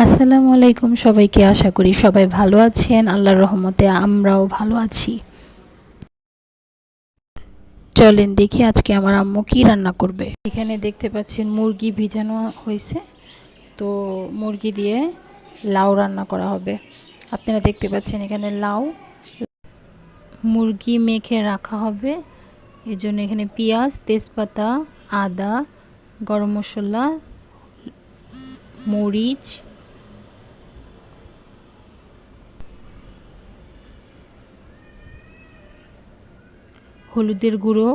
আসসালামু আলাইকুম সবাইকে। আশা করি সবাই ভালো আছেন। আল্লাহর রহমতে আমরাও ভালো আছি। চলেন দেখি আজকে আমার আম্মু কি রান্না করবে। এখানে দেখতে পাচ্ছেন মুরগি ভিজানো হয়েছে, তো মুরগি দিয়ে লাউ রান্না করা হবে। আপনারা দেখতে পাচ্ছেন এখানে লাউ মুরগি মেখে রাখা হবে। এর জন্য এখানে পেঁয়াজ, তেজপাতা, আদা, গরম মশলা, মরিচ, হলুদের গুঁড়ো,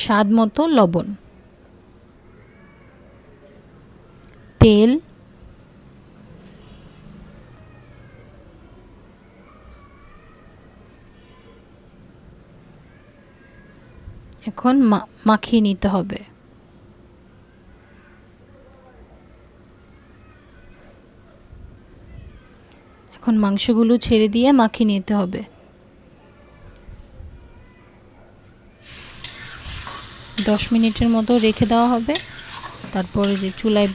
স্বাদ মতো লবণ, তেল, এখন মাখিয়ে নিতে হবে। এখন মাংসগুলো ছেড়ে দিয়ে মাখিয়ে নিতে হবে। 10 মিনিটের মতো রেখে দেওয়া হবে। তারপরে যে চুলায়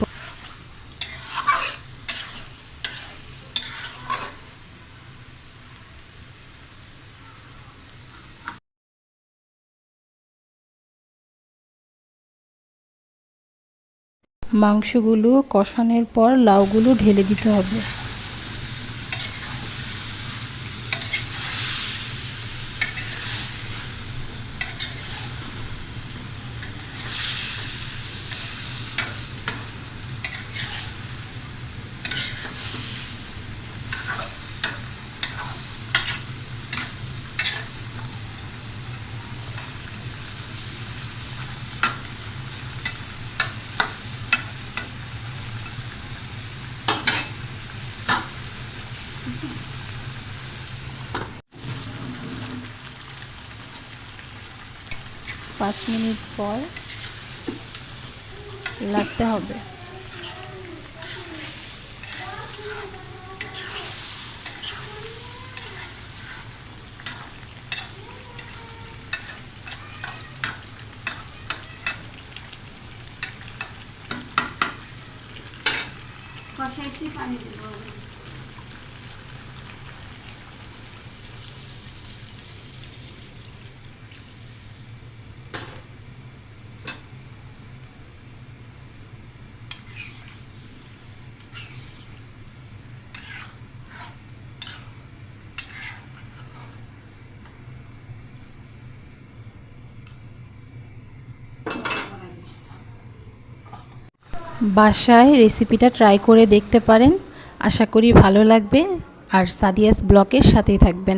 মাংসগুলো কষানোর পর লাউগুলো ঢেলে দিতে হবে। পাঁচ মিনিট পর লাগতে হবে। কষাইছি, পানি দেব। বাসায় রেসিপিটা ট্রাই করে দেখতে পারেন। আশা করি ভালো লাগবে। আর সাদিয়াস ব্লগের সাথেই থাকবেন।